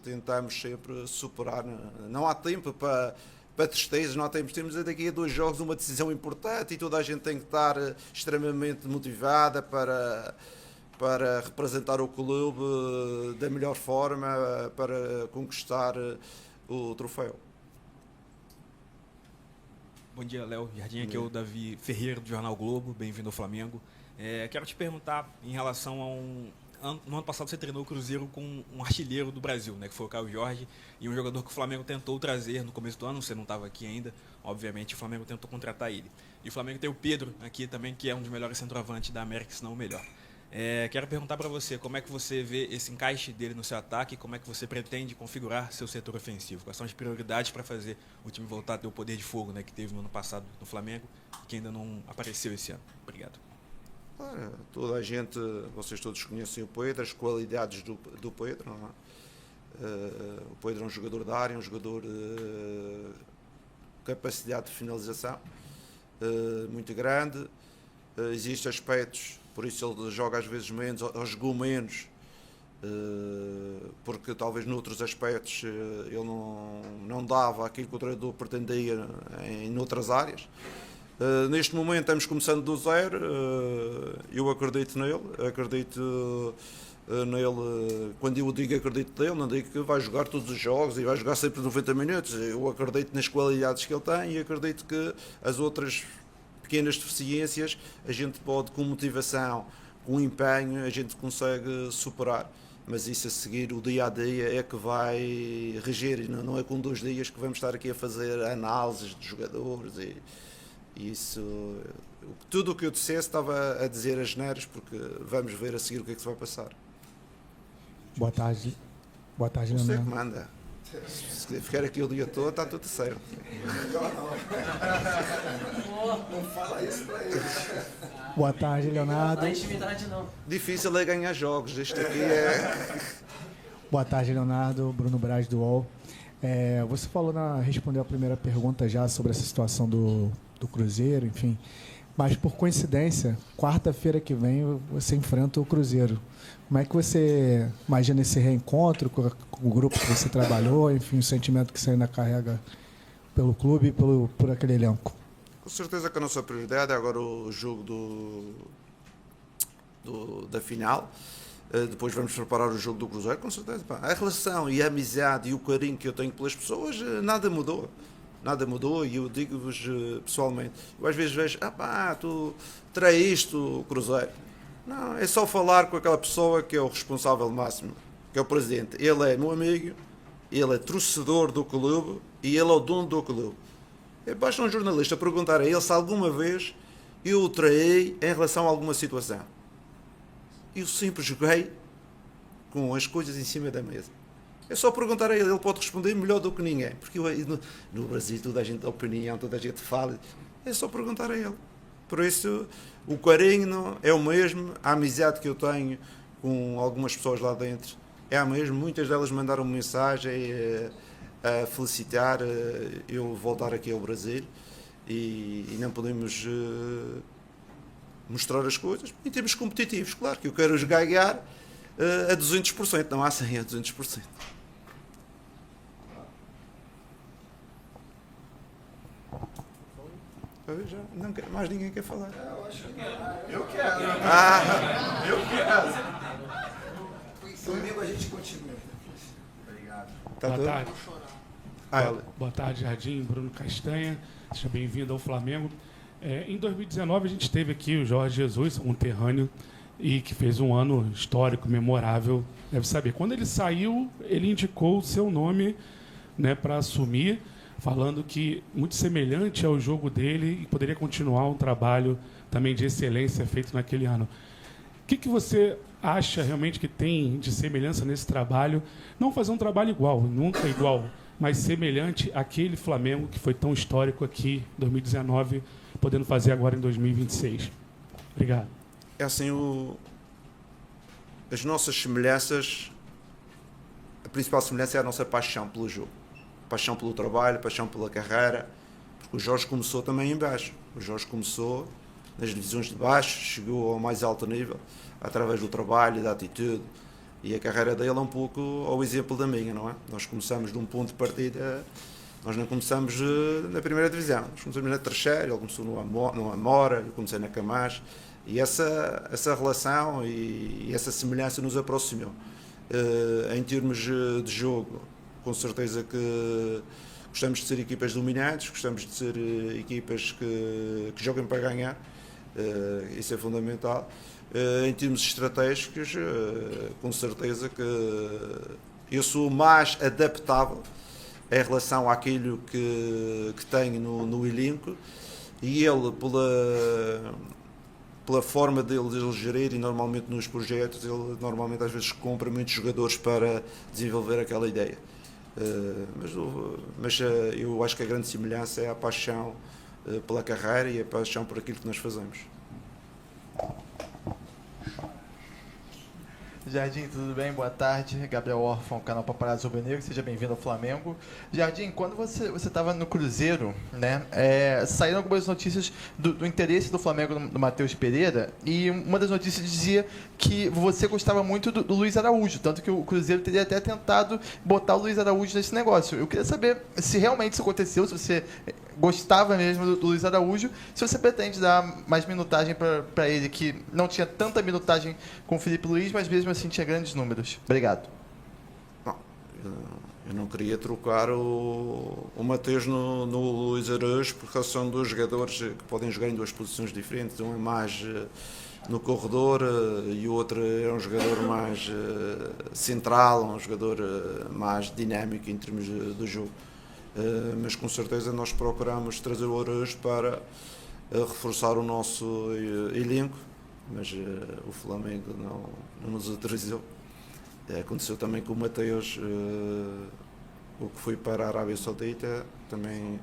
tentamos sempre superar, não há tempo para tristezas, não há tempo, temos daqui a 2 jogos uma decisão importante e toda a gente tem que estar extremamente motivada para representar o clube da melhor forma, para conquistar o troféu. Bom dia, Léo Jardim, aqui é o Davi Ferreira do Jornal Globo, bem-vindo ao Flamengo. Quero te perguntar em relação a no ano passado você treinou o Cruzeiro com um artilheiro do Brasil, né, que foi o Caio Jorge, e um jogador que o Flamengo tentou trazer no começo do ano, você não estava aqui ainda, obviamente o Flamengo tentou contratar ele. E o Flamengo tem o Pedro aqui também, que é um dos melhores centroavantes da América, se não o melhor. Quero perguntar para você como é que você vê esse encaixe dele no seu ataque, como é que você pretende configurar seu setor ofensivo, quais são as prioridades para fazer o time voltar a ter o poder de fogo, né, que teve no ano passado no Flamengo e que ainda não apareceu esse ano. Obrigado. Toda a gente, vocês todos conhecem o Pedro, as qualidades do Pedro, não é? O Pedro é um jogador da área, um jogador de capacidade de finalização muito grande. Existem aspectos, por isso ele joga às vezes menos, ou jogou menos, porque talvez noutros aspectos ele não dava aquilo que o treinador pretendia em outras áreas. Neste momento estamos começando do zero, eu acredito nele, quando eu digo acredito nele, não digo que vai jogar todos os jogos e vai jogar sempre 90 minutos, eu acredito nas qualidades que ele tem e acredito que as outras pequenas deficiências a gente pode, com motivação, com empenho, a gente consegue superar. Mas isso a seguir, o dia a dia é que vai reger, e não é com 2 dias que vamos estar aqui a fazer análises de jogadores e isso, tudo o que eu dissesse estava a dizer as neiras, porque vamos ver a seguir o que é que se vai passar. Boa tarde, Você Leonardo. que manda. Se ficar aqui o dia todo, está tudo certo. Não fala isso para ele. Boa tarde, Leonardo. Não dá intimidade, não. Difícil é ganhar jogos, isto aqui é... Boa tarde, Leonardo. Bruno Braz, do UOL. Você respondeu a primeira pergunta já sobre essa situação do Cruzeiro, enfim. Mas, por coincidência, quarta-feira que vem você enfrenta o Cruzeiro. Como é que você imagina esse reencontro com o grupo que você trabalhou, enfim, o sentimento que você ainda carrega pelo clube e por aquele elenco? Com certeza que a nossa prioridade é agora o jogo da final. Depois vamos preparar o jogo do Cruzeiro, com certeza. A relação e a amizade e o carinho que eu tenho pelas pessoas, nada mudou. Nada mudou e eu digo-vos pessoalmente. Eu às vezes vejo, tu traíste o Cruzeiro. Não, é só falar com aquela pessoa que é o responsável máximo, que é o presidente. Ele é meu amigo, ele é torcedor do clube e ele é o dono do clube. Basta um jornalista perguntar a ele se alguma vez eu o traí em relação a alguma situação. Eu sempre joguei com as coisas em cima da mesa. É só perguntar a ele, ele pode responder melhor do que ninguém. Porque no Brasil toda a gente tem opinião, toda a gente fala. É só perguntar a ele. Por isso, o carinho é o mesmo, a amizade que eu tenho com algumas pessoas lá dentro é a mesma. Muitas delas mandaram mensagem a felicitar eu voltar aqui ao Brasil e não podemos mostrar as coisas em termos competitivos. Claro que eu quero os ganhar a 200%, não há 100%, a 200%. Já não quero, mais ninguém quer falar. Eu quero. Eu quero. Comigo a gente continua. Obrigado. Boa tarde. Boa tarde, Jardim. Bruno Castanha. Seja bem-vindo ao Flamengo. Em 2019 a gente teve aqui o Jorge Jesus, um conterrâneo, e que fez um ano histórico, memorável. Deve saber. Quando ele saiu, ele indicou o seu nome, né, para assumir, falando que muito semelhante ao jogo dele e poderia continuar um trabalho também de excelência feito naquele ano. O que você acha realmente que tem de semelhança nesse trabalho? Não fazer um trabalho igual, nunca igual, mas semelhante àquele Flamengo que foi tão histórico aqui em 2019, podendo fazer agora em 2026. Obrigado. É assim, as nossas semelhanças, a principal semelhança é a nossa paixão pelo jogo. Paixão pelo trabalho, paixão pela carreira, porque o Jorge começou também em baixo. O Jorge começou nas divisões de baixo, chegou ao mais alto nível, através do trabalho, da atitude, e a carreira dele é um pouco ao exemplo da minha, não é? Nós começamos de um ponto de partida, nós não começamos na primeira divisão, nós começamos na terceira, ele começou no Amora, eu comecei na Camacho, e essa relação e essa semelhança nos aproximou. Em termos de jogo, com certeza que gostamos de ser equipas dominantes, gostamos de ser equipas que joguem para ganhar, isso é fundamental. Em termos estratégicos, com certeza que eu sou mais adaptável em relação àquilo que tenho no elenco, e ele, pela forma dele gerir, e normalmente nos projetos, ele normalmente às vezes compra muitos jogadores para desenvolver aquela ideia. Mas eu acho que a grande semelhança é a paixão pela carreira e a paixão por aquilo que nós fazemos. Jardim, tudo bem? Boa tarde. Gabriel Orfão, canal Paparazzo Rubro-Negro. Seja bem-vindo ao Flamengo. Jardim, quando você estava no Cruzeiro, né, saíram algumas notícias do interesse do Flamengo no Matheus Pereira, e uma das notícias dizia que você gostava muito do Luiz Araújo, tanto que o Cruzeiro teria até tentado botar o Luiz Araújo nesse negócio. Eu queria saber se realmente isso aconteceu, se você gostava mesmo do Luiz Araújo, se você pretende dar mais minutagem para ele, que não tinha tanta minutagem com o Filipe Luiz, mas mesmo assim tinha grandes números. Obrigado. Eu não queria trocar o Matheus no Luiz Araújo, porque são dois jogadores que podem jogar em duas posições diferentes. Um é mais no corredor e o outro é um jogador mais central, um jogador mais dinâmico em termos do jogo. Mas com certeza nós procuramos trazer o Araújo para reforçar o nosso elenco, mas o Flamengo não nos autorizou. Aconteceu também com o Matheus, o que foi para a Arábia Saudita, também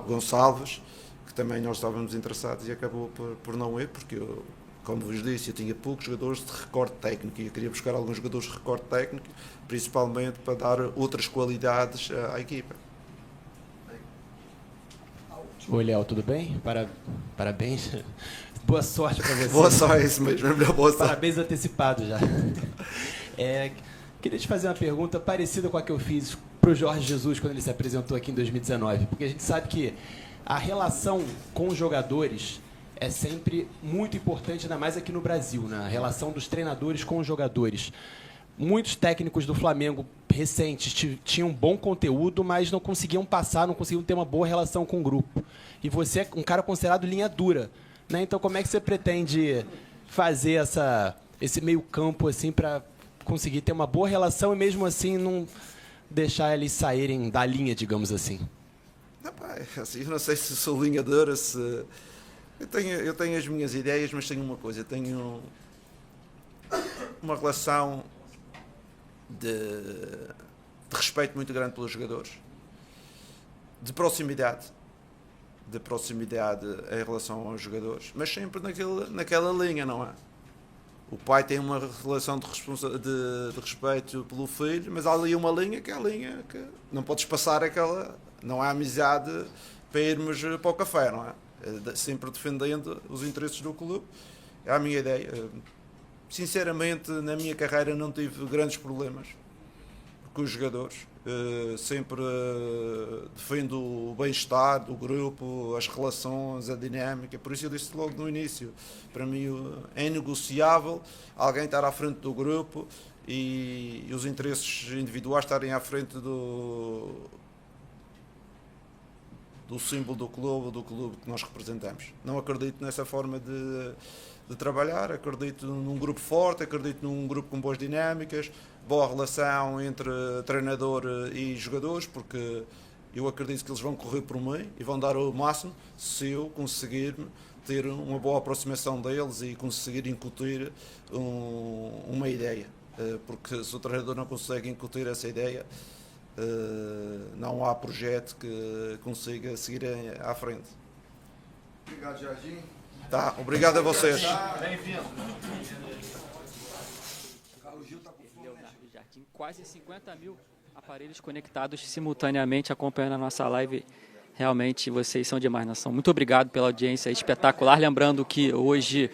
Gonçalves, que também nós estávamos interessados e acabou por não ir, porque eu, como vos disse, eu tinha poucos jogadores de recorde técnico e eu queria buscar alguns jogadores de recorde técnico, principalmente para dar outras qualidades à equipa. Oi, Léo, tudo bem? Parabéns. Boa sorte para você. Boa sorte, isso mesmo, é melhor boa sorte. Parabéns antecipados já. Queria te fazer uma pergunta parecida com a que eu fiz para o Jorge Jesus quando ele se apresentou aqui em 2019, porque a gente sabe que a relação com os jogadores é sempre muito importante, ainda mais aqui no Brasil, né? A relação dos treinadores com os jogadores. Muitos técnicos do Flamengo recentes tinham bom conteúdo, mas não conseguiam passar, não conseguiam ter uma boa relação com o grupo. E você é um cara considerado linha dura, né? Então, como é que você pretende fazer esse meio campo assim, para conseguir ter uma boa relação e mesmo assim não deixar eles saírem da linha, digamos assim? Eu não sei se sou linha dura, se... Eu tenho as minhas ideias, mas tenho uma coisa, eu tenho uma relação de respeito muito grande pelos jogadores, de proximidade em relação aos jogadores, mas sempre naquela linha, não é? O pai tem uma relação de respeito pelo filho, mas há ali uma linha que é a linha que não podes passar aquela, não há amizade para irmos para o café, não é? Sempre defendendo os interesses do clube, é a minha ideia. Sinceramente, na minha carreira não tive grandes problemas com os jogadores. Sempre defendo o bem-estar do grupo, as relações, a dinâmica. Por isso eu disse logo no início, para mim é inegociável alguém estar à frente do grupo e os interesses individuais estarem à frente do símbolo do clube que nós representamos. Não acredito nessa forma de trabalhar, acredito num grupo forte, acredito num grupo com boas dinâmicas, boa relação entre treinador e jogadores, porque eu acredito que eles vão correr por mim e vão dar o máximo se eu conseguir ter uma boa aproximação deles e conseguir incutir uma ideia, porque se o treinador não consegue incutir essa ideia, não há projeto que consiga seguir à frente. Obrigado, Jardim. Tá, obrigado a vocês. Bem-vindo. Leonardo Jardim, quase 50 mil aparelhos conectados simultaneamente acompanhando a nossa live. Realmente vocês são demais, nação. Muito obrigado pela audiência espetacular. Lembrando que hoje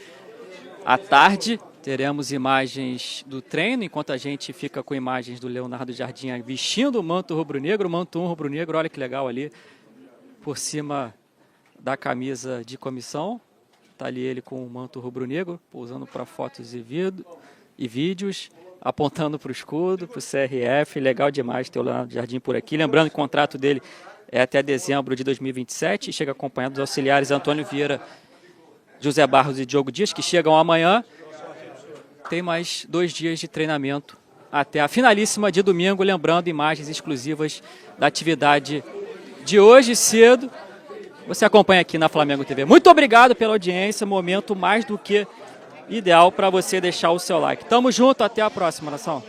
à tarde teremos imagens do treino, enquanto a gente fica com imagens do Leonardo Jardim vestindo o manto rubro-negro, manto 1 rubro-negro. Olha que legal ali, por cima da camisa de comissão. Está ali ele com o manto rubro-negro, pousando para fotos e vídeos, apontando para o escudo, para o CRF. Legal demais ter o Leonardo Jardim por aqui. Lembrando que o contrato dele é até dezembro de 2027 e chega acompanhado dos auxiliares Antônio Vieira, José Barros e Diogo Dias, que chegam amanhã. Tem mais 2 dias de treinamento até a finalíssima de domingo. Lembrando, imagens exclusivas da atividade de hoje cedo. você acompanha aqui na Flamengo TV. Muito obrigado pela audiência, momento mais do que ideal para você deixar o seu like. Tamo junto, até a próxima, nação.